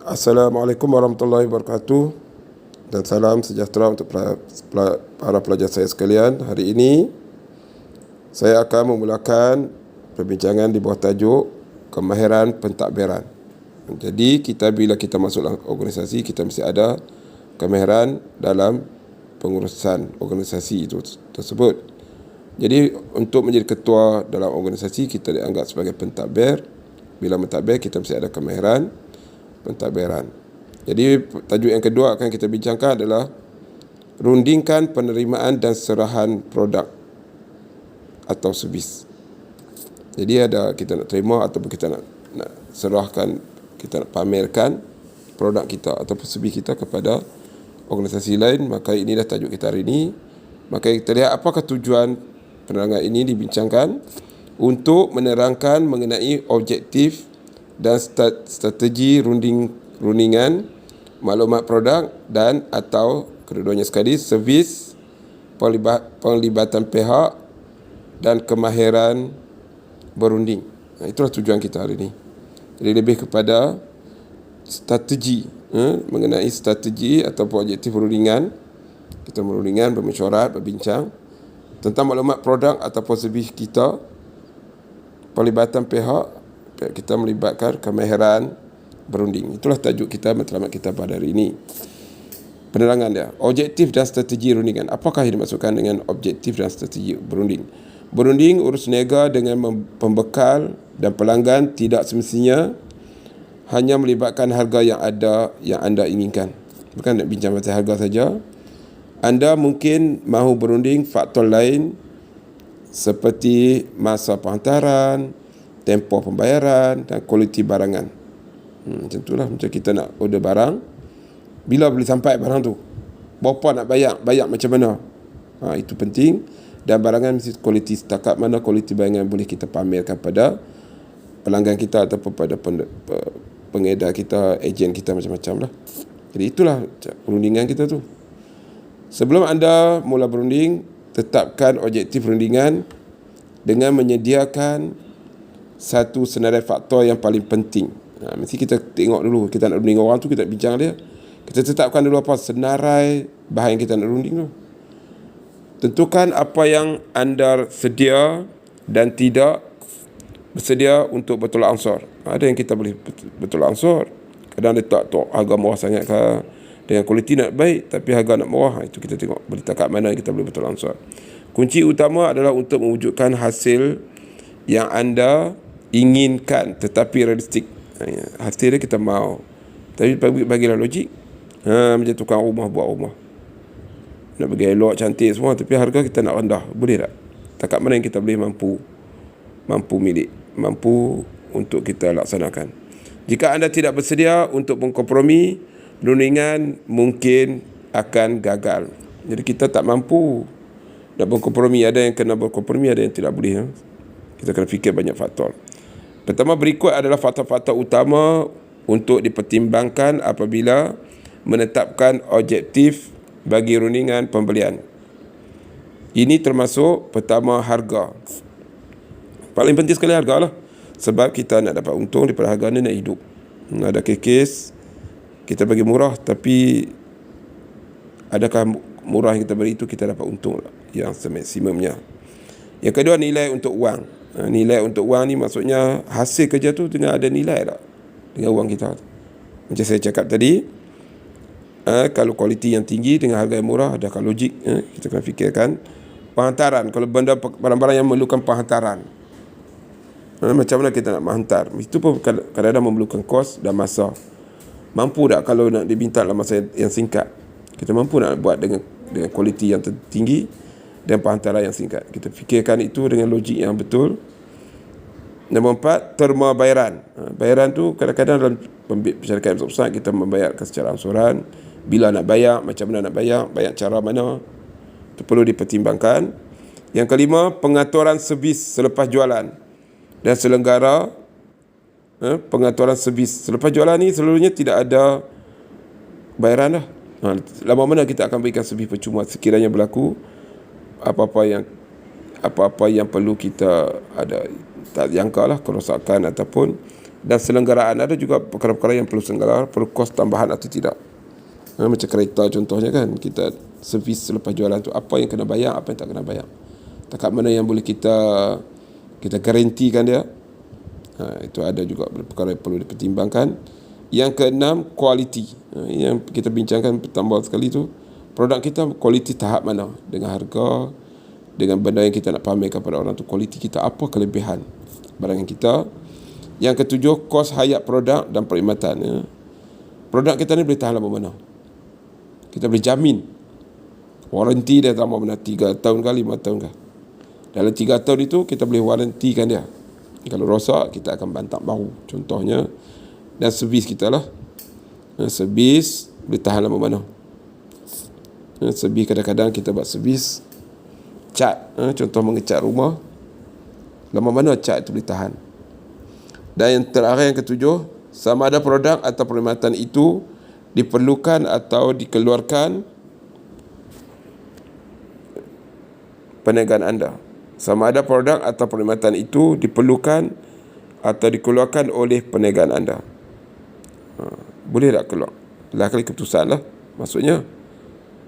Assalamualaikum warahmatullahi wabarakatuh dan salam sejahtera untuk para pelajar saya sekalian. Hari ini saya akan memulakan perbincangan di bawah tajuk kemahiran pentadbiran. Jadi bila kita masuk organisasi, kita mesti ada kemahiran dalam pengurusan organisasi itu tersebut. Jadi untuk menjadi ketua dalam organisasi, kita dianggap sebagai pentadbir. Bila mentadbir, kita mesti ada kemahiran pentadbiran. Jadi tajuk yang kedua akan kita bincangkan adalah rundingkan penerimaan dan serahan produk atau servis. Jadi kita nak terima ataupun kita nak serahkan, kita nak pamerkan produk kita ataupun servis kita kepada organisasi lain, maka inilah tajuk kita hari ini. Maka kita lihat apakah tujuan penerangan ini dibincangkan untuk menerangkan mengenai objektif dan strategi rundingan maklumat produk dan atau kedua-duanya sekali servis, penglibatan pihak dan kemahiran berunding. Itulah tujuan kita hari ini. Jadi lebih kepada strategi, mengenai strategi atau objektif rundingan. Kita merundingan, bermesyuarat, berbincang tentang maklumat produk ataupun servis kita, penglibatan pihak, kita melibatkan kemahiran berunding. Itulah tajuk kita, matlamat kita pada hari ini. Penerangan dia, objektif dan strategi rundingan. Apakah yang dimaksudkan dengan objektif dan strategi berunding? Berunding urus niaga dengan pembekal dan pelanggan tidak semestinya hanya melibatkan harga yang anda inginkan. Bukan nak bincang pasal harga saja. Anda mungkin mahu berunding faktor lain seperti masa penghantaran, tempoh pembayaran dan kualiti barangan. Macam itulah, macam kita nak order barang, bila boleh sampai barang tu, berapa nak bayar macam mana, itu penting. Dan barangan mesti kualiti, setakat mana kualiti barangan boleh kita pamerkan pada pelanggan kita ataupun pada pengedar kita, ejen kita, macam-macam lah. Jadi itulah perundingan kita tu. Sebelum anda mula berunding, tetapkan objektif rundingan dengan menyediakan satu senarai faktor yang paling penting. Mesti kita tengok dulu, kita nak runding orang tu, kita bincang dia, kita tetapkan dulu apa senarai bahan yang kita nak runding tu. Tentukan apa yang anda sedia dan tidak bersedia untuk betul ansur. Ada yang kita boleh betul ansur, kadang dia tak harga murah sangat ke, dengan kualiti nak baik tapi harga nak murah. Itu kita tengok boleh takat mana kita boleh betul ansur. Kunci utama adalah untuk mewujudkan hasil yang anda inginkan tetapi realistik. Hasil dia kita mahu, tapi bagilah logik. Macam tukang rumah buat rumah, nak bagi elok, cantik semua, tapi harga kita nak rendah. Boleh tak? Takat mana yang kita boleh mampu untuk kita laksanakan. Jika anda tidak bersedia untuk berkompromi, rundingan mungkin akan gagal. Jadi kita tak mampu nak berkompromi. Ada yang kena berkompromi, ada yang tidak boleh. Kita kena fikir banyak faktor. Pertama, berikut adalah faktor-faktor utama untuk dipertimbangkan apabila menetapkan objektif bagi rundingan pembelian. Ini termasuk pertama, harga. Paling penting sekali harga lah. Sebab kita nak dapat untung daripada harga ni, nak hidup. Ada kes kita bagi murah, tapi adakah murah yang kita beri itu kita dapat untung lah, yang semaksimumnya. Yang kedua, nilai untuk wang. Nilai untuk wang ni maksudnya hasil kerja tu dengan ada nilai tak dengan wang kita. Macam saya cakap tadi, kalau kualiti yang tinggi dengan harga yang murah, adakah logik? Kita kena fikirkan penghantaran. Kalau barang-barang yang memerlukan penghantaran, macam mana kita nak menghantar? Itu pun kadang-kadang memerlukan kos dan masa. Mampu tak kalau nak diminta dalam masa yang singkat? Kita mampu nak buat dengan kualiti yang tinggi dan penghantaran yang singkat? Kita fikirkan itu dengan logik yang betul. Nombor 4, terma bayaran. Bayaran tu kadang-kadang dalam syarikat yang besar kita membayarkan secara angsuran. Bila nak bayar, macam mana nak bayar cara mana, itu perlu dipertimbangkan. Yang kelima, pengaturan servis selepas jualan dan selenggara. Pengaturan servis selepas jualan ni selalunya tidak ada bayaran dah. Lama mana kita akan berikan servis percuma sekiranya berlaku apa-apa yang perlu kita ada, tak jangka lah, kerosakan ataupun Dan selenggaraan, ada juga perkara-perkara yang perlu selenggara, perlu kos tambahan atau tidak. Macam kereta contohnya kan, kita servis selepas jualan tu, apa yang kena bayar, apa yang tak kena bayar, takat mana yang boleh kita garantikan dia. Itu ada juga perkara yang perlu dipertimbangkan. Yang keenam, kualiti. Yang kita bincangkan tambah sekali tu, produk kita kualiti tahap mana, dengan harga, dengan benda yang kita nak pamerkan kepada orang tu, kualiti kita apa, kelebihan barang yang kita. Yang ketujuh, kos hayat produk dan perkhidmatan. Produk kita ni boleh tahan lama mana, kita boleh jamin. Waranti dia lama mana, 3 tahun ke 5 tahun ke. Dalam 3 tahun itu kita boleh warantikan dia. Kalau rosak, kita akan bantak baru contohnya. Dan servis kita lah, servis boleh tahan lama mana. Servis kadang-kadang kita buat servis cat, contoh mengecat rumah, lama mana cat itu boleh tahan. Dan yang terakhir, yang ketujuh, sama ada produk atau perkhidmatan itu diperlukan atau dikeluarkan perniagaan anda. Sama ada produk atau perkhidmatan itu diperlukan atau dikeluarkan oleh perniagaan anda. Boleh tak keluar? Kali keputusan lah. Maksudnya,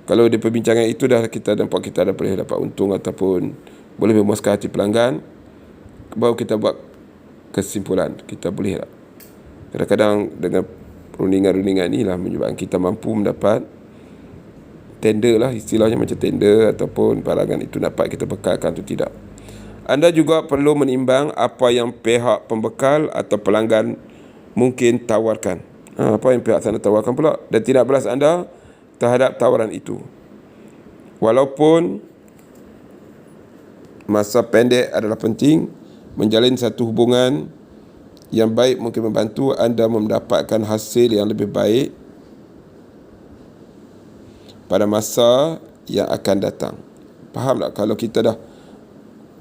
kalau di perbincangan itu dah kita nampak kita dah boleh dapat untung ataupun boleh memuaskan hati pelanggan, baru kita buat kesimpulan, kita boleh tak. Kadang-kadang dengan rundingan-rundingan ni lah menyebabkan kita mampu mendapat tender lah, istilahnya macam tender ataupun barangan itu dapat kita bekalkan atau tidak. Anda juga perlu menimbang apa yang pihak pembekal atau pelanggan mungkin tawarkan. Apa yang pihak sana tawarkan pula, dan tidak balas anda terhadap tawaran itu. Walaupun masa pendek adalah penting, menjalin satu hubungan yang baik mungkin membantu anda mendapatkan hasil yang lebih baik pada masa yang akan datang. Faham tak? Kalau kita dah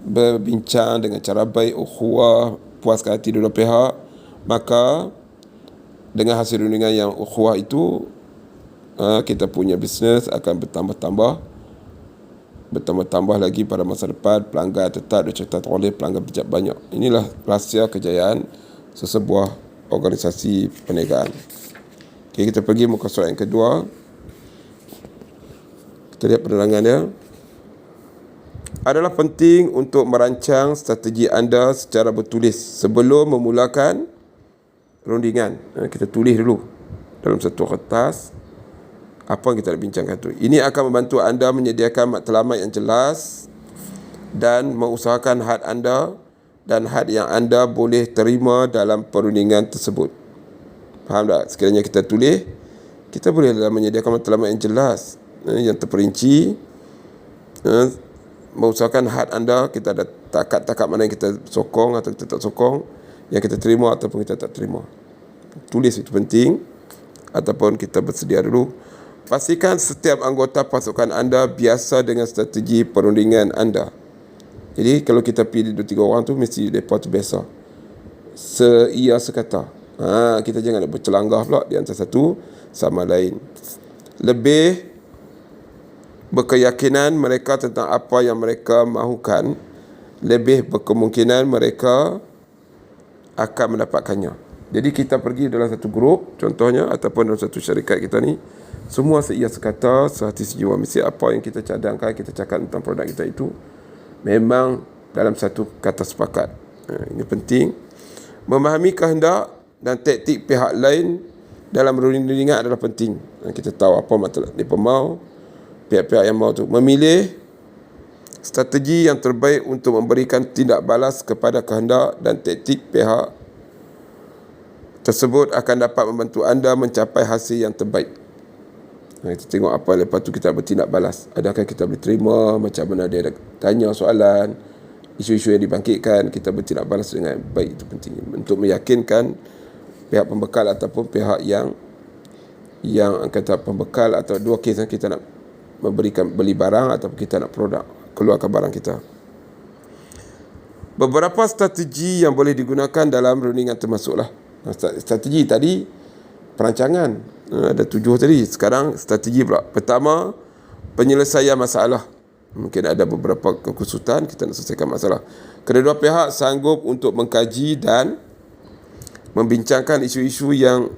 berbincang dengan cara baik, ukhuwah, puaskan hati dua pihak, maka dengan hasil rundingan yang ukhuwah itu, kita punya bisnes akan bertambah lagi pada masa depan. Pelanggan tetap dicatat oleh pelanggan banyak. Inilah rahsia kejayaan sesebuah organisasi perniagaan. Okay, kita pergi muka surat yang kedua. Kita lihat penerangan dia. Adalah penting untuk merancang strategi anda secara bertulis sebelum memulakan rundingan. Kita tulis dulu dalam satu kertas apa yang kita nak bincangkan tu. Ini akan membantu anda menyediakan matlamat yang jelas dan mengusahakan had anda dan had yang anda boleh terima dalam perundingan tersebut. Faham tak? Sekiranya kita tulis, kita boleh menyediakan matlamat yang jelas, yang terperinci, mengusahakan had anda. Kita ada takat-takat mana yang kita sokong atau kita tak sokong, yang kita terima ataupun kita tak terima. Tulis itu penting, ataupun kita bersedia dulu. Pastikan setiap anggota pasukan anda biasa dengan strategi perundingan anda. Jadi kalau kita pilih 2-3 orang tu, mesti mereka tu biasa, seia sekata. Kita jangan nak bercelanggah pula di antara satu sama lain. Lebih berkeyakinan mereka tentang apa yang mereka mahukan, lebih berkemungkinan mereka akan mendapatkannya. Jadi kita pergi dalam satu grup contohnya, ataupun dalam satu syarikat kita ni, semua seia sekata, sehati sejiwa. Mesti apa yang kita cadangkan, kita cakap tentang produk kita itu memang dalam satu kata sepakat. Ini penting. Memahami kehendak dan taktik pihak lain dalam rundingan adalah penting. Kita tahu apa masalah mereka mau, pihak-pihak yang mau tu. Memilih strategi yang terbaik untuk memberikan tindak balas kepada kehendak dan taktik pihak tersebut akan dapat membantu anda mencapai hasil yang terbaik. Kita tengok apa, lepas tu kita bertindak balas. Adakah kita boleh terima, macam mana dia tanya soalan, isu-isu yang dibangkitkan, kita bertindak balas dengan baik. Itu penting untuk meyakinkan pihak pembekal ataupun pihak yang kata pembekal, atau dua kes kita nak beli barang ataupun kita nak produk, keluarkan barang kita. Beberapa strategi yang boleh digunakan dalam rundingan termasuklah strategi tadi, perancangan, ada 7 tadi. Sekarang strategi pula. Pertama, penyelesaian masalah. Mungkin ada beberapa kekusutan, kita nak selesaikan masalah. Kedua pihak sanggup untuk mengkaji dan membincangkan isu-isu yang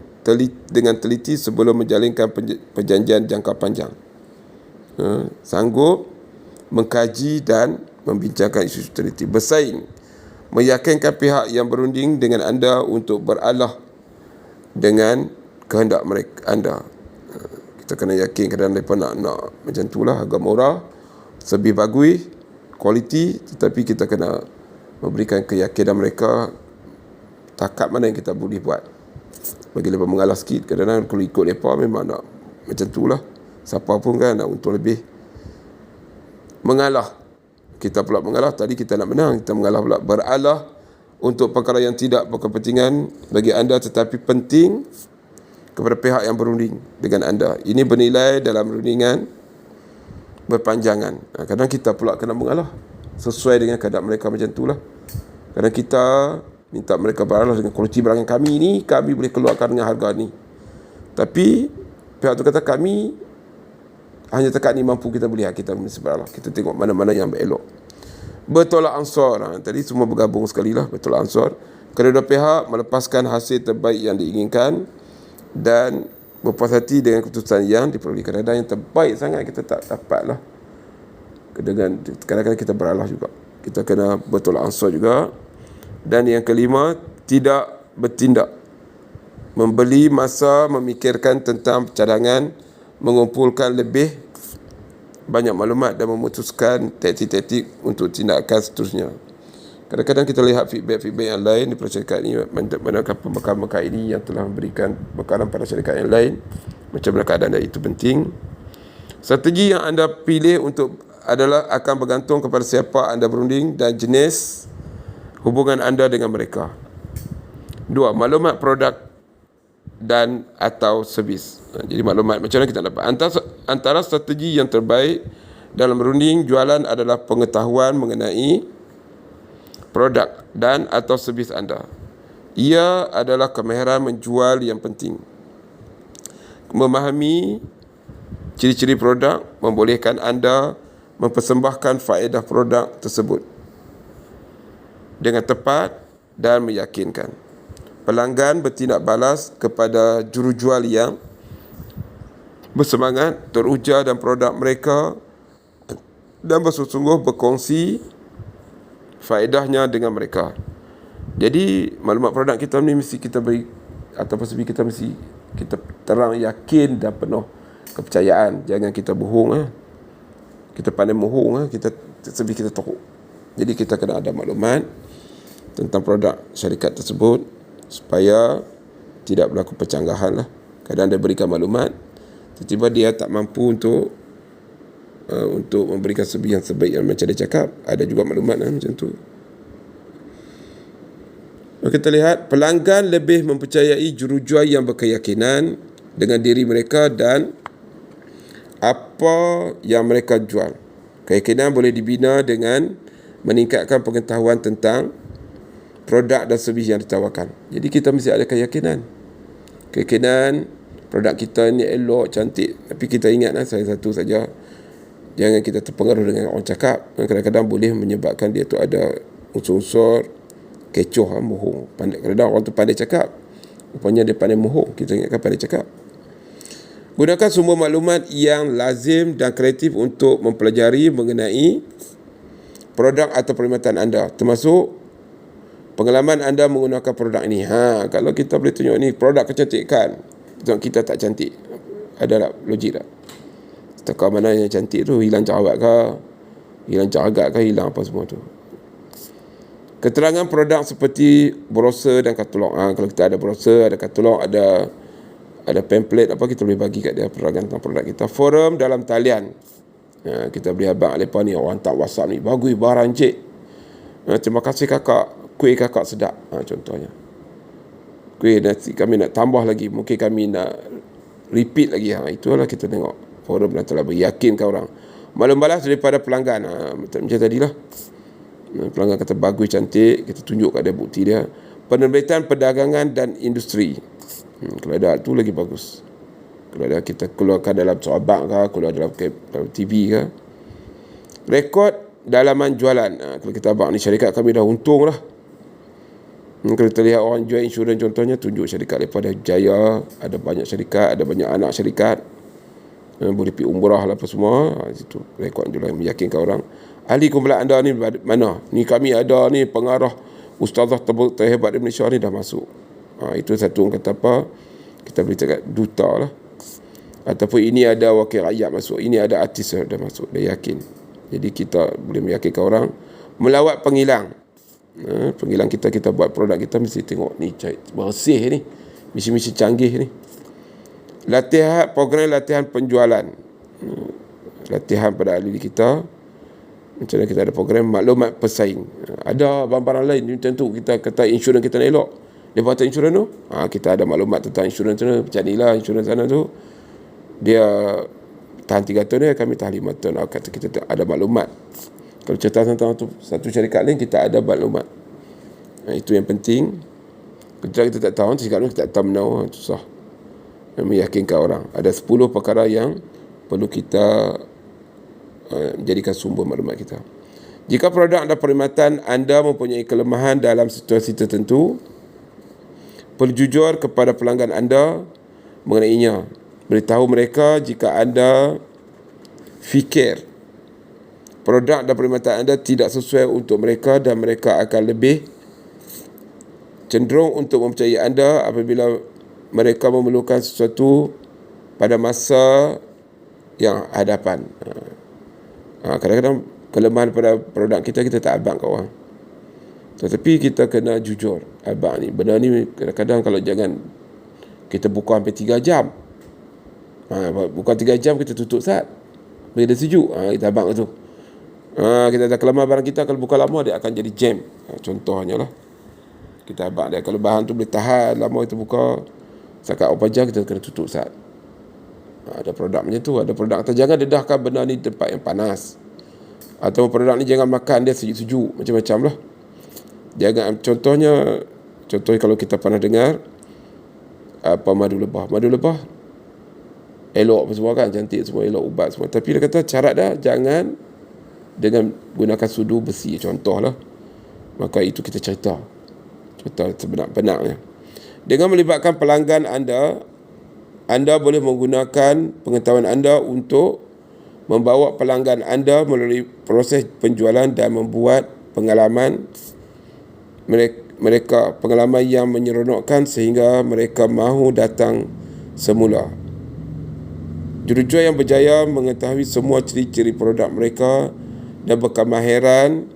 dengan teliti sebelum menjalinkan perjanjian jangka panjang. Sanggup mengkaji dan membincangkan isu-isu teliti. Bersaing, meyakinkan pihak yang berunding dengan anda untuk beralah dengan kehendak mereka anda. Kita kena yakin kadang mereka nak macam itulah, harga murah, lebih bagus, kualiti, tetapi kita kena memberikan keyakinan mereka takat mana yang kita boleh buat. Bagi mereka mengalah sikit, kadang-kadang kalau ikut mereka memang nak macam itulah. Siapa pun kan nak untung lebih. Mengalah, kita pula mengalah. Tadi kita nak menang, kita mengalah pula. Beralah untuk perkara yang tidak berkepentingan bagi anda tetapi penting kepada pihak yang berunding dengan anda. Ini bernilai dalam rundingan berpanjangan. Kadang kita pula kena mengalah sesuai dengan keadaan mereka macam itulah. Kadang kita minta mereka beralah dengan kualiti barang yang kami ni, kami boleh keluarkan dengan harga ni. Tapi pihak tu kata kami hanya tekat ni mampu kita boleh, kita mesti beralah. Kita tengok mana-mana yang elok. Bertolak ansur. Tadi semua bergabung sekali lah, bertolak ansur. Kedua-dua pihak melepaskan hasil terbaik yang diinginkan dan berpuas hati dengan keputusan yang diperoleh. Kadang-kadang yang terbaik sangat kita tak dapat lah. Kadang-kadang kita beralah juga. Kita kena bertolak ansur juga. Dan yang kelima, tidak bertindak. Membeli masa memikirkan tentang cadangan, mengumpulkan lebih banyak maklumat dan memutuskan taktik-taktik untuk tindakan seterusnya. Kadang-kadang kita lihat feedback yang lain di syarikat ini, manakala pembekal-pembekal ini yang telah memberikan bekalan pada syarikat yang lain, macam mana keadaan itu penting. Strategi yang anda pilih adalah akan bergantung kepada siapa anda berunding dan jenis hubungan anda dengan mereka. 2. Maklumat produk dan atau servis. Jadi maklumat macam mana kita dapat. Antara strategi yang terbaik dalam berunding jualan adalah pengetahuan mengenai produk dan atau servis anda. Ia adalah kemahiran menjual yang penting. Memahami ciri-ciri produk membolehkan anda mempersembahkan faedah produk tersebut dengan tepat dan meyakinkan. Pelanggan bertindak balas kepada jurujual yang bersemangat, teruja dan produk mereka dan bersungguh-sungguh berkongsi faedahnya dengan mereka. Jadi maklumat produk kita ni mesti kita beri, ataupun sebab kita mesti kita terang, yakin dan penuh kepercayaan. Jangan kita bohong. Kita pandai bohong, kita sebab kita teruk. Jadi kita kena ada maklumat tentang produk syarikat tersebut supaya tidak berlaku percanggahan lah. Kadang dia berikan maklumat, tiba-tiba dia tak mampu untuk memberikan yang sebaik yang macam dia cakap. Ada juga maklumat macam tu. Kita lihat pelanggan lebih mempercayai jurujual yang berkeyakinan dengan diri mereka dan apa yang mereka jual. Keyakinan boleh dibina dengan meningkatkan pengetahuan tentang produk dan servis yang ditawarkan. Jadi kita mesti ada keyakinan. Keyakinan produk kita ni elok, cantik. Tapi kita ingatlah salah satu saja, jangan kita terpengaruh dengan orang cakap. Kadang-kadang boleh menyebabkan dia tu ada unsur-unsur kecoh, mohong. Kadang-kadang orang tu pandai cakap, rupanya dia pandai mohong. Kita ingatkan pandai cakap. Gunakan semua maklumat yang lazim dan kreatif untuk mempelajari mengenai produk atau perkhidmatan anda, termasuk pengalaman anda menggunakan produk ini. Kalau kita boleh tunjuk ni produk kecantikan, tengok kita tak cantik, ada tak logik tak? Setakat mana yang cantik tu, hilang cahawat ke, hilang cahagat ke, hilang apa semua tu. Keterangan produk seperti brosur dan katalog. Kalau kita ada brosur, ada katalog, ada pamphlet apa, kita boleh bagi kat dia penerangan tentang produk kita. Forum dalam talian. Kita boleh abang lepas ni orang hantar WhatsApp ni, bagus barang cik. Terima kasih kakak, kuih kakak sedap. Contohnya. Kuih nasi kami nak tambah lagi, mungkin kami nak repeat lagi. Itulah kita tengok forum dan telah beryakinkan orang. Maklum balas daripada pelanggan. Macam tadilah. Pelanggan kata bagus, cantik, kita tunjuk kat dia bukti dia. Penerbitan perdagangan dan industri. Kalau ada tu lagi bagus. Kalau ada kita keluarkan dalam soabak ke, keluar dalam TV ke. Rekod dalaman jualan. Kalau kita abang ni syarikat kami dah untung lah. Kalau kita lihat orang jual insurans contohnya, tunjuk syarikat daripada Jaya, ada banyak syarikat, ada banyak anak syarikat, boleh pergi umrah lah apa semua. Itu rekod jual yang meyakinkan orang. Ahli kumpulan anda ni mana? Ni kami ada ni pengarah ustazah terhebat di Malaysia ni dah masuk. Itu satu orang kata apa, kita boleh cakap duta lah. Ataupun ini ada wakil rakyat masuk, ini ada artis dah masuk, dia yakin. Jadi kita boleh meyakinkan orang. Melawat penghilang. Penghilang kita buat produk kita mesti tengok ni bersih ni, misi canggih ni. Program latihan penjualan, latihan pada ahli kita. Macam mana kita ada program maklumat pesaing. Ada barang-barang lain tentu kita kata insurans kita nak elok, dia buat insurans tu, kita ada maklumat tentang insurans tu, macam ni lah insurans sana tu, dia tahan 3 tahun dia, kami tahan 5 tahun. Kata kita ada maklumat. Kalau cerita tentang satu syarikat lain, kita ada maklumat. Itu yang penting. Kita tak tahu, syarikat lain kita tak tahu menau, susah meyakinkan orang. Ada 10 perkara yang perlu kita jadikan sumber maklumat kita. Jika produk dan perkhidmatan anda mempunyai kelemahan dalam situasi tertentu, perlu jujur kepada pelanggan anda mengenainya. Beritahu mereka jika anda fikir produk dan perkhidmatan anda tidak sesuai untuk mereka, dan mereka akan lebih cenderung untuk mempercayai anda apabila mereka memerlukan sesuatu pada masa yang hadapan. Kadang-kadang kelemahan pada produk kita tak abang kat orang. Tetapi kita kena jujur. Abang ni, benda ni kadang-kadang kalau jangan kita buka hampir 3 jam. Bukan 3 jam kita tutup saat. Bila dia sejuk, kita abang tu. Kita dah kelemahan barang kita, kalau buka lama dia akan jadi jam. Contohnya lah. Kita abang dia, kalau bahan tu boleh tahan lama kita buka, setakat berapa jam kita kena tutup saat. Ada produk macam tu. Ada produk kata jangan dedahkan benda ni di tempat yang panas. Atau produk ni jangan makan dia sejuk-sejuk. Macam-macam lah. Jangan, contohnya kalau kita pernah dengar madu lebah. Madu lebah elok apa semua kan, cantik semua, elok ubat semua. Tapi dia kata syarat dah, jangan dengan gunakan sudu besi, contohlah. Maka itu kita cerita sebenar-benarnya. Dengan melibatkan pelanggan anda boleh menggunakan pengetahuan anda untuk membawa pelanggan anda melalui proses penjualan dan membuat pengalaman mereka pengalaman yang menyeronokkan sehingga mereka mahu datang semula. Jurujual yang berjaya mengetahui semua ciri-ciri produk mereka dan berkemahiran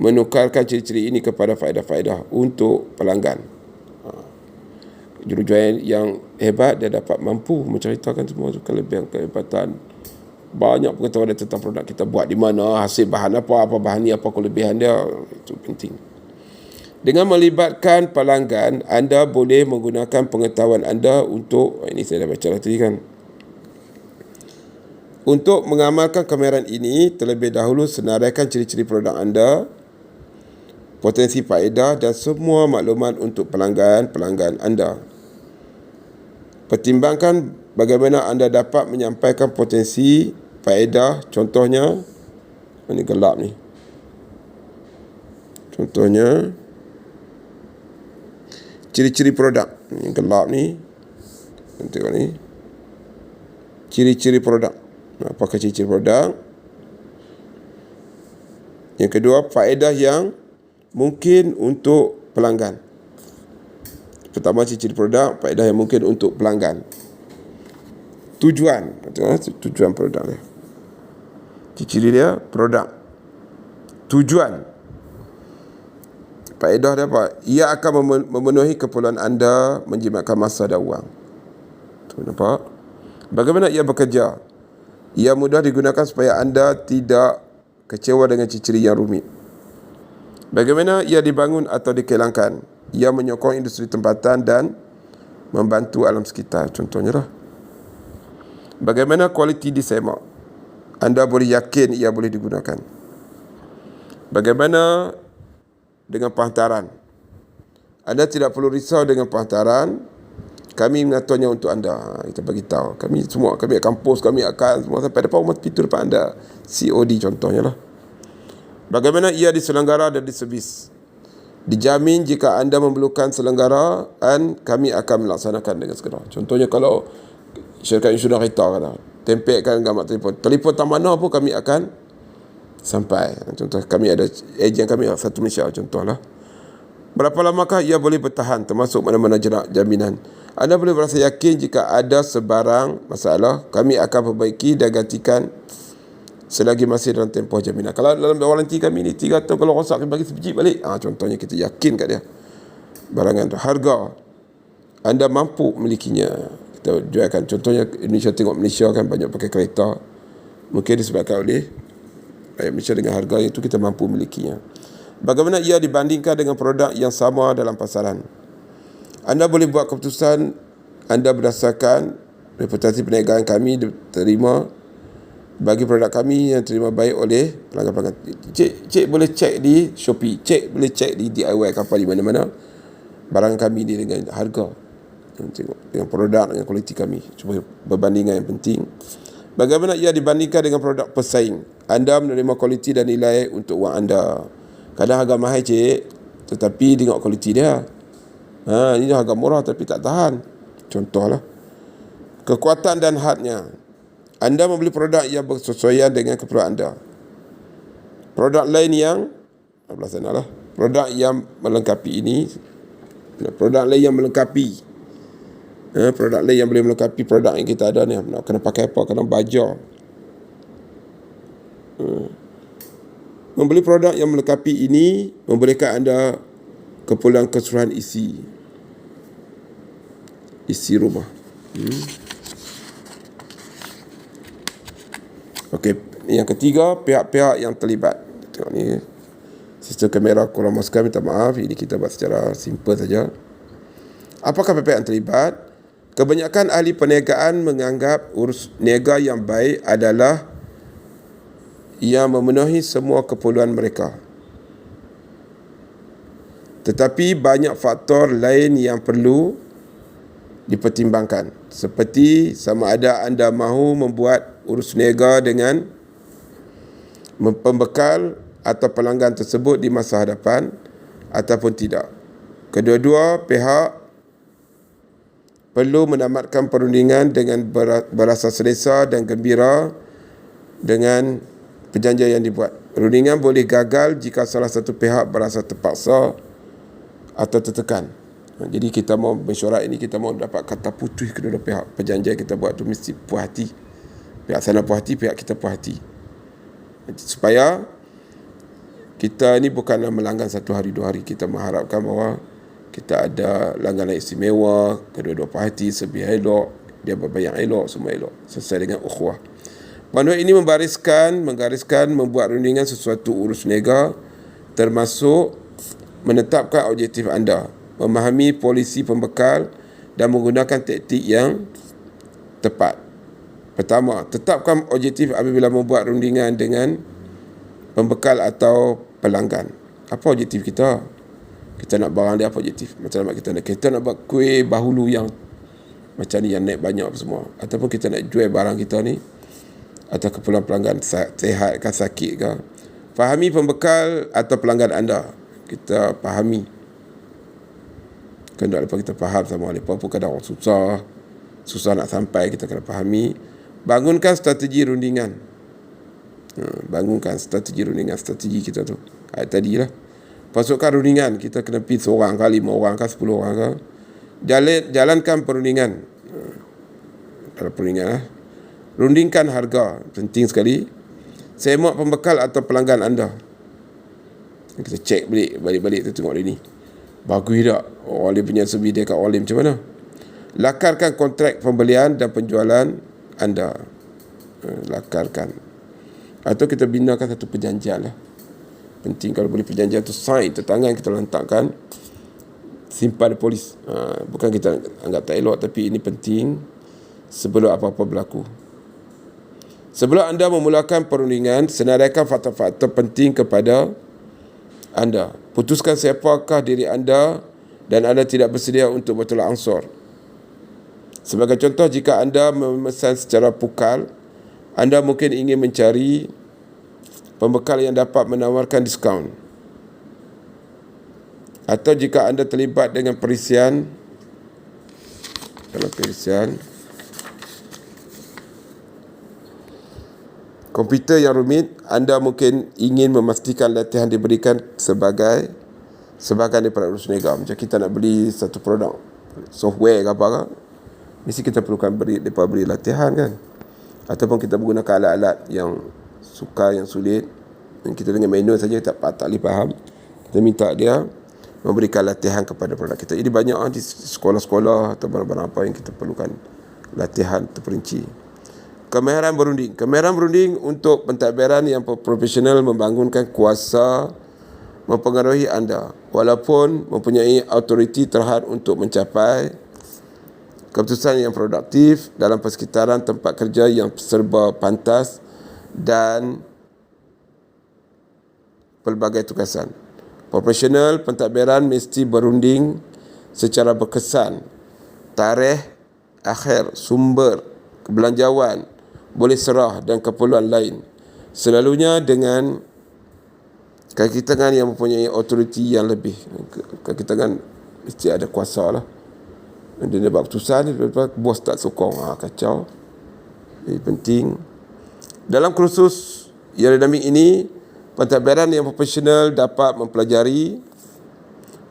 menukarkan ciri-ciri ini kepada faedah-faedah untuk pelanggan. Jurujual yang hebat, dia dapat mampu menceritakan semua kelebihan, kehebatan, banyak pengetahuan tentang produk kita, buat di mana, hasil bahan apa bahan ni, apa kelebihan dia. Itu penting. Dengan melibatkan pelanggan, anda boleh menggunakan pengetahuan anda untuk, ini saya dah baca tadi kan, untuk mengamalkan kemahiran ini. Terlebih dahulu senaraikan ciri-ciri produk anda, potensi faedah dan semua maklumat untuk pelanggan anda. Pertimbangkan bagaimana anda dapat menyampaikan potensi faedah. Contohnya, ini gelap ni. Contohnya, ciri-ciri produk. Ini gelap ni. Tengok ni. Ciri-ciri produk. Apakah ciri-ciri produk? Yang kedua, faedah yang mungkin untuk pelanggan. Pertama, ciri-ciri produk, faedah yang mungkin untuk pelanggan. Tujuan produk dia. Ciri-ciri dia, produk. Tujuan. Faedah dia apa? Ia akan memenuhi keperluan anda, menjimatkan masa dan wang. Tu nampak? Bagaimana ia bekerja? Ia mudah digunakan supaya anda tidak kecewa dengan ciri-ciri yang rumit. Bagaimana ia dibangun atau dikelangkan? Ia menyokong industri tempatan dan membantu alam sekitar. Contohnya lah. Bagaimana kualiti disemak? Anda boleh yakin ia boleh digunakan. Bagaimana dengan penghantaran? Anda tidak perlu risau dengan penghantaran. Kami mengaturnya untuk anda. Kita bagi tahu. Kami akan post, kami akan semua sampai depan rumah pintu depan anda. COD contohnya lah. Bagaimana ia diselenggara dan diservis? Dijamin jika anda memerlukan selenggaraan, kami akan melaksanakan dengan segera. Contohnya kalau syarikat insurans kereta kata, tempelkan gambar telefon tak mana pun kami akan sampai. Contoh kami ada ejen kami satu Malaysia contohlah. Berapa lamakah ia boleh bertahan, termasuk mana-mana jaminan? Anda boleh berasa yakin jika ada sebarang masalah, kami akan perbaiki dan gantikan selagi masih dalam tempoh jaminan. Kalau dalam waranti kami ni 3 tahun, kalau rosak kami bagi sebiji balik. Contohnya kita yakin kat dia barangan tu. Harga, anda mampu milikinya, kita jualkan. Contohnya Indonesia, tengok Malaysia kan banyak pakai kereta, mungkin disebabkan oleh rakyat Malaysia dengan harga itu kita mampu milikinya. Bagaimana ia dibandingkan dengan produk yang sama dalam pasaran? Anda boleh buat keputusan anda berdasarkan reputasi perniagaan kami diterima bagi produk kami yang terima baik oleh pelanggan-pelanggan. Cik boleh cek di Shopee, cik boleh cek di DIY kapal di mana-mana barang kami ni dengan harga, tengok dengan produk, dengan kualiti kami. Cuba berbandingan yang penting. Bagaimana ia dibandingkan dengan produk pesaing? Anda menerima kualiti dan nilai untuk wang anda. Kadang harga mahal cik, tetapi tengok kualiti dia. Ini harga murah tapi tak tahan. Contohlah. Kekuatan dan hadnya. Anda membeli produk yang bersesuaian dengan keperluan anda. Produk lain yang produk yang melengkapi ini, produk lain yang melengkapi, produk lain yang boleh melengkapi produk yang kita ada ni. Nak kena pakai apa, kena baja. Membeli produk yang melengkapi ini membolehkan anda keperluan keseluruhan isi rumah. Okey, yang ketiga, pihak-pihak yang terlibat. Tengok ni, sistem kamera kurang masukkan, minta maaf. Ini kita buat secara simple saja. Apakah pihak yang terlibat? Kebanyakan ahli perniagaan menganggap urus niaga yang baik adalah yang memenuhi semua keperluan mereka. Tetapi banyak faktor lain yang perlu dipertimbangkan, seperti sama ada anda mahu membuat urus niaga dengan pembekal atau pelanggan tersebut di masa hadapan ataupun tidak. Kedua-dua pihak perlu menamatkan perundingan dengan berasa selesa dan gembira dengan perjanjian yang dibuat. Perundingan boleh gagal jika salah satu pihak berasa terpaksa atau tertekan. Jadi kita mau mesyuarat ini, kita mau dapat kata putus kedua-dua pihak. Perjanjian kita buat tu mesti puas hati. Pihak sana puas hati, pihak kita puas hati. Supaya kita ni bukanlah melanggan 1 hari 2 hari. Kita mengharapkan bahawa kita ada langganan istimewa, kedua-dua puas hati, sebiar elok, dia berbayang elok, semua elok, sesuai dengan ukhuwah. Panduan ini menggariskan membuat rundingan sesuatu urus niaga, termasuk menetapkan objektif anda, memahami polisi pembekal dan menggunakan taktik yang tepat. Pertama, tetapkan objektif apabila membuat rundingan dengan pembekal atau pelanggan. Apa objektif kita? Kita nak barang dia, apa objektif? Macam mana kita nak buat kuih bahulu yang macam ni, yang naik banyak semua, ataupun kita nak jual barang kita ni atau keperluan pelanggan sihat ke sakit ke. Fahami pembekal atau pelanggan anda. Kita fahami. Kena lepas kita faham sama mereka pun kadang orang susah nak sampai, kita kena fahami. Bangunkan strategi rundingan. Strategi kita tu. Tadi lah. Pasukan rundingan, kita kena pergi seorang ke, 5 orang ke, 10 orang ke. Jalankan perundingan. Kalau perundingan lah. Rundingkan harga, penting sekali. Semak pembekal atau pelanggan anda. Kita cek balik tu, tengok dia ni bagus tak, Olim punya servis dia kat Olim macam mana. Lakarkan kontrak pembelian dan penjualan anda. Lakarkan, atau kita binakan satu perjanjian lah. Penting kalau boleh perjanjian tu sign, tertangan, kita letakkan, simpan polis. Bukan kita anggap tak elok, tapi ini penting sebelum apa-apa berlaku. Sebelum anda memulakan perundingan, senaraikan faktor-faktor penting kepada anda. Putuskan siapakah diri anda dan anda tidak bersedia untuk bertolak ansur. Sebagai contoh, jika anda memesan secara pukal, anda mungkin ingin mencari pembekal yang dapat menawarkan diskaun. atau jika anda terlibat dengan perisian, dalam perisian komputer yang rumit, anda mungkin ingin memastikan latihan diberikan sebagai sebahagian daripada urus niaga. Macam kita nak beli satu produk software ke apa ke, mesti kita perlukan beri latihan kan. Ataupun kita menggunakan alat-alat yang sukar, yang sulit, yang kita dengan manual saja tak boleh faham, kita minta dia memberikan latihan kepada produk kita. Jadi banyak di sekolah-sekolah atau barang-barang apa yang kita perlukan latihan terperinci. Kemahiran berunding. Kemahiran berunding untuk pentadbiran yang profesional membangunkan kuasa mempengaruhi anda walaupun mempunyai autoriti terhad untuk mencapai keputusan yang produktif dalam persekitaran tempat kerja yang serba pantas dan pelbagai tugasan. Profesional pentadbiran mesti berunding secara berkesan. Tarikh akhir, sumber, kebelanjawan, boleh serah dan keperluan lain. Selalunya dengan kaki tangan yang mempunyai autoriti yang lebih. Kaki tangan mesti ada kuasa lah. Dia buat keputusan, bos tak sokong, kacau. Jadi penting. Dalam kursus aerodinamik ini, pentadbiran yang profesional dapat mempelajari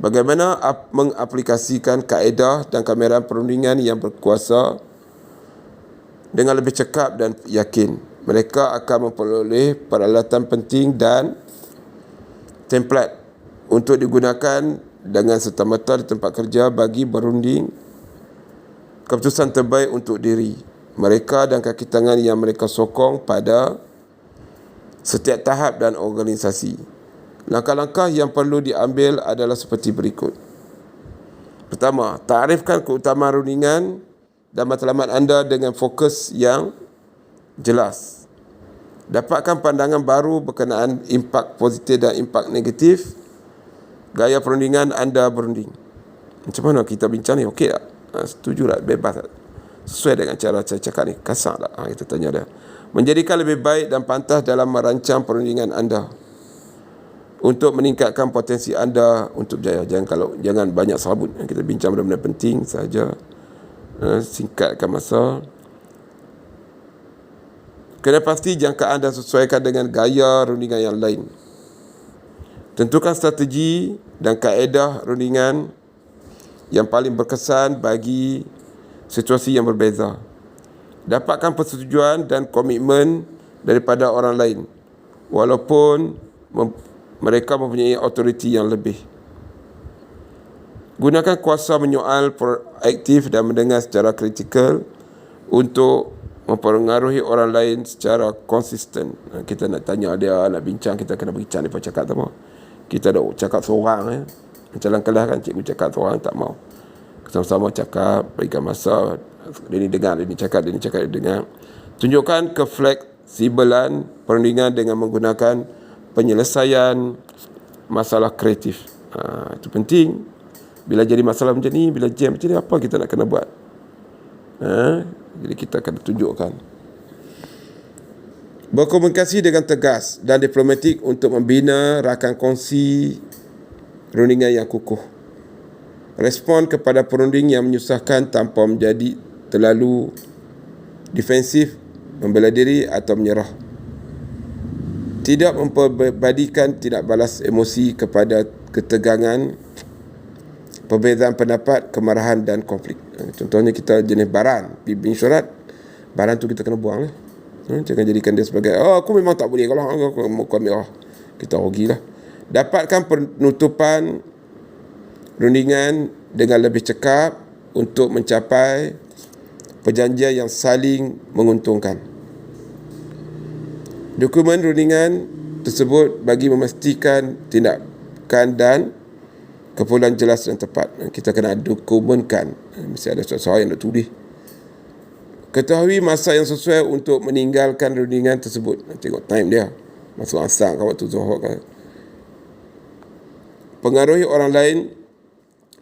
bagaimana mengaplikasikan kaedah dan kameran perundingan yang berkuasa dengan lebih cekap dan yakin. Mereka akan memperoleh peralatan penting dan template untuk digunakan dengan serta-merta di tempat kerja bagi berunding keputusan terbaik untuk diri mereka dan kaki tangan yang mereka sokong pada setiap tahap dan organisasi. Langkah-langkah yang perlu diambil adalah seperti berikut. Pertama, takrifkan keutamaan rundingan dan matlamat anda dengan fokus yang jelas. Dapatkan pandangan baru berkenaan impak positif dan impak negatif gaya perundingan anda berunding. Macam mana kita bincang ni? Okey tak? Setuju tak? Bebas tak? Sesuai dengan cara saya cakap ni? Kasar tak? Kita tanya dia. Menjadikan lebih baik dan pantas dalam merancang perundingan anda untuk meningkatkan potensi anda untuk berjaya. Jangan banyak serabut. Kita bincang benda-benda penting saja. Singkatkan masa. Kena pasti jangkaan dan sesuaikan dengan gaya rundingan yang lain. Tentukan strategi dan kaedah rundingan yang paling berkesan bagi situasi yang berbeza. Dapatkan persetujuan dan komitmen daripada orang lain walaupun mereka mempunyai autoriti yang lebih. Gunakan kuasa menyoal proaktif dan mendengar secara kritikal untuk mempengaruhi orang lain secara konsisten. Kita nak tanya dia, nak bincang, kita kena bincang dia cakap tak mau. Kita dah cakap seorang macam dalam kelas kan, cikgu cakap seorang tak mau. Sama-sama cakap, berikan masa, dia ni dengar, dia ni cakap, dia dengar. Tunjukkan kefleksibelan perundingan dengan menggunakan penyelesaian masalah kreatif. Itu penting. Bila jadi masalah macam ni, bila jam macam ni, apa kita nak kena buat? Jadi kita akan tunjukkan. Berkomunikasi dengan tegas dan diplomatik untuk membina rakan kongsi rundingan yang kukuh. Respon kepada perunding yang menyusahkan tanpa menjadi terlalu defensif, membela diri atau menyerah. Tidak memperbadikan tindak balas emosi kepada ketegangan, perbezaan pendapat, kemarahan dan konflik. Contohnya kita jenis baran, bimbing syurat, baran tu kita kena buang lah. Jangan jadikan dia sebagai aku memang tak boleh kalau aku muka merah, kita rugilah. Dapatkan penutupan rundingan dengan lebih cekap untuk mencapai perjanjian yang saling menguntungkan. Dokumen rundingan tersebut bagi memastikan tindakan dan keperluan jelas dan tepat. Kita kena dokumenkan. Mesti ada sesuatu yang nak tulis. Ketahui masa yang sesuai untuk meninggalkan rundingan tersebut. Tengok time dia. Masuk asar ke waktu zuhur ke. Pengaruhi orang lain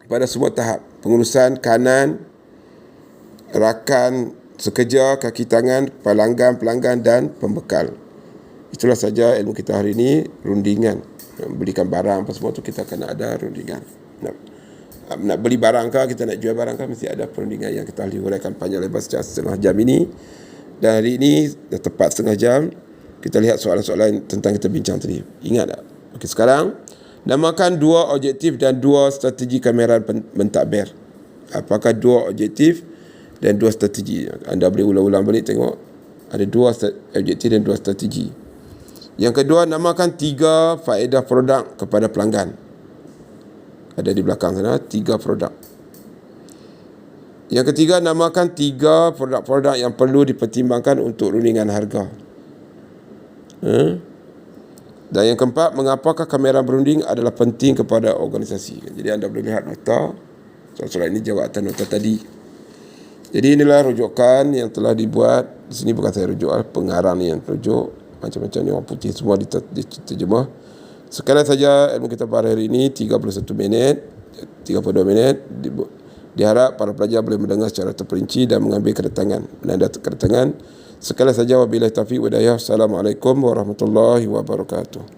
pada semua tahap. Pengurusan kanan, rakan sekerja, kaki tangan, pelanggan dan pembekal. Itulah saja ilmu kita hari ini, rundingan. Belikan barang apa semua tu kita kena ada rundingan. nak beli barang kah, kita nak jual barang kah, mesti ada perundingan yang kita huraikan panjang lebar secara setengah jam ini. Dan hari ini dah tepat setengah jam. Kita lihat soalan-soalan tentang kita bincang tadi. Ingat tak? Okey, sekarang namakan 2 objektif dan 2 strategi kamera mentadbir. Apakah 2 objektif dan 2 strategi? Anda boleh ulang-ulang balik tengok. Ada 2 objektif dan 2 strategi. Yang kedua, namakan 3 faedah produk kepada pelanggan. Ada di belakang sana 3 produk. Yang ketiga, namakan 3 produk-produk yang perlu dipertimbangkan untuk rundingan harga. Dan yang keempat, mengapakah kamera berunding adalah penting kepada organisasi. Jadi anda boleh lihat nota. Soalan ini jawab atas nota tadi. Jadi inilah rujukan yang telah dibuat. Di sini bukan saya rujuk, pengarang yang rujuk. Macam-macam ni orang putih semua diterjemah. Sekali saja ilmu kita pada hari ini 32 minit. Diharap para pelajar boleh mendengar secara terperinci dan mengambil menanda kedatangan. Sekali saja, wabillahi taufiq wa hidayah. Assalamualaikum warahmatullahi wabarakatuh.